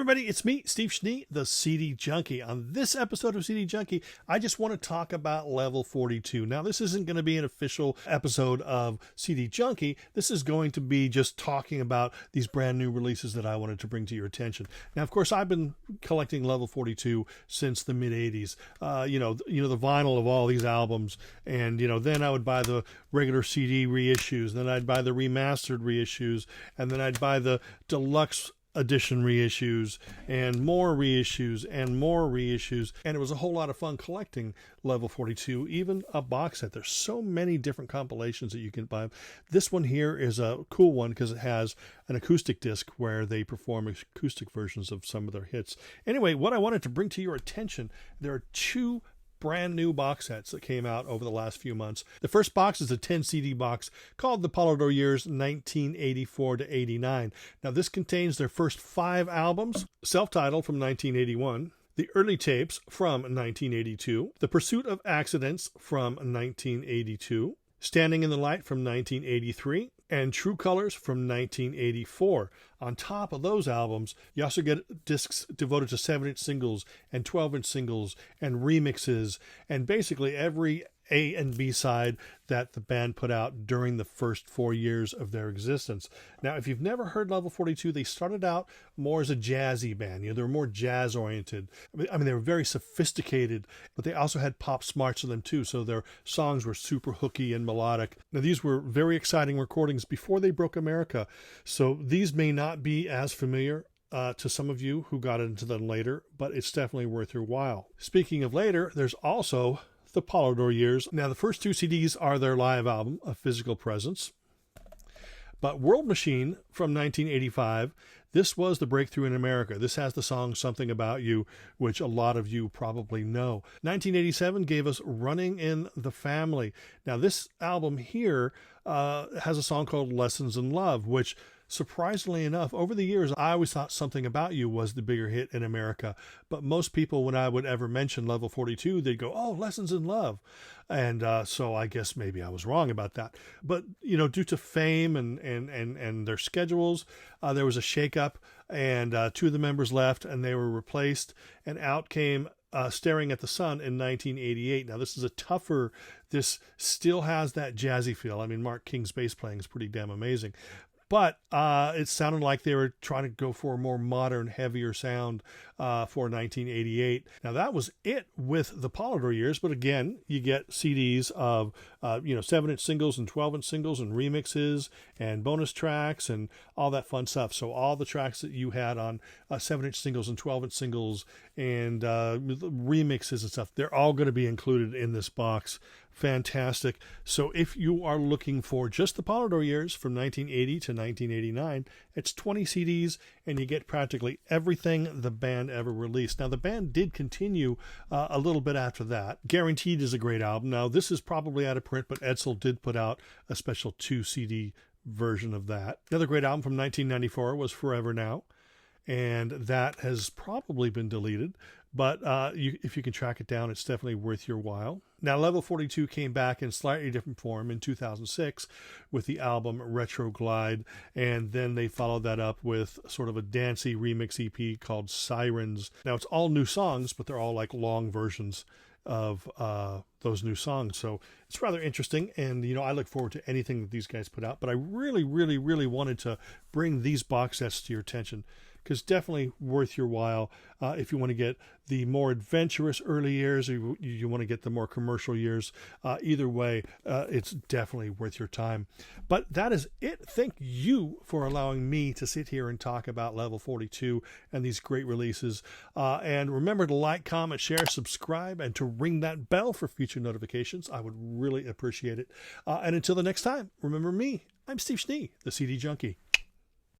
everybody, it's me, Steve Schnee, the CD Junkie. On this episode of CD Junkie, I just want to talk about Level 42. Now, this isn't going to be an official episode of CD Junkie. This is going to be just talking about these brand new releases that I wanted to bring to your attention. Now, of course, I've been collecting Level 42 since the mid-'80s. The vinyl of all these albums, and then I would buy the regular CD reissues, then I'd buy the remastered reissues, and then I'd buy the deluxe edition reissues and more reissues and more reissues, and it was a whole lot of fun collecting Level 42, even a box set. There's so many different compilations that you can buy. This one here is a cool one because it has an acoustic disc where they perform acoustic versions of some of their hits. Anyway, what I wanted to bring to your attention, there are two brand new box sets that came out over the last few months. The first box is a 10 CD box called the Polydor Years 1984 to 89. Now this contains their first 5 albums, self-titled from 1981, the early tapes from 1982, The Pursuit of Accidents from 1982, Standing in the Light from 1983, and True Colors from 1984. On top of those albums, you also get discs devoted to 7-inch singles and 12-inch singles and remixes, and basically every A and B side that the band put out during the first 4 years of their existence. Now, if you've never heard Level 42, they started out more as a jazzy band. They were more jazz oriented. I mean, they were very sophisticated, but they also had pop smarts to them too. So their songs were super hooky and melodic. Now, these were very exciting recordings before they broke America. So these may not be as familiar to some of you who got into them later, but it's definitely worth your while. Speaking of later, there's also the Polydor Years. Now, the first 2 CDs are their live album, A Physical Presence. But World Machine from 1985, this was the breakthrough in America. This has the song Something About You, which a lot of you probably know. 1987 gave us Running in the Family. Now, this album here has a song called Lessons in Love, which, surprisingly enough, over the years, I always thought Something About You was the bigger hit in America. But most people, when I would ever mention Level 42, they'd go, oh, Lessons in Love. And so I guess maybe I was wrong about that. But, due to fame and their schedules, there was a shakeup, and 2 of the members left, and they were replaced, and out came Staring at the Sun in 1988. Now, this is this still has that jazzy feel. I mean, Mark King's bass playing is pretty damn amazing. But it sounded like they were trying to go for a more modern, heavier sound for 1988. Now, that was it with the Polydor Years. But again, you get CDs of 7-inch singles and 12-inch singles and remixes and bonus tracks and all that fun stuff. So all the tracks that you had on 7-inch singles and 12-inch singles and remixes and stuff, they're all going to be included in this box. Fantastic. So if you are looking for just the Polydor Years from 1980 to 1989, it's 20 CDs, and you get practically everything the band ever released. Now, the band did continue a little bit after that. Guaranteed is a great album. Now, this is probably out of print, but Edsel did put out a special 2 CD version of that. Another great album from 1994 was Forever Now, and that has probably been deleted, but if you can track it down, it's definitely worth your while. Now, Level 42 came back in slightly different form in 2006 with the album Retro Glide, and then they followed that up with sort of a dancey remix EP called Sirens. Now, it's all new songs, but they're all like long versions of those new songs. So it's rather interesting, and I look forward to anything that these guys put out. But I really, really, really wanted to bring these box sets to your attention, because definitely worth your while if you want to get the more adventurous early years, or you want to get the more commercial years. Either way, it's definitely worth your time. But that is it. Thank you for allowing me to sit here and talk about Level 42 and these great releases. And remember to like, comment, share, subscribe, and to ring that bell for future notifications. I would really appreciate it. And until the next time, remember me. I'm Steve Schnee, the CD Junkie.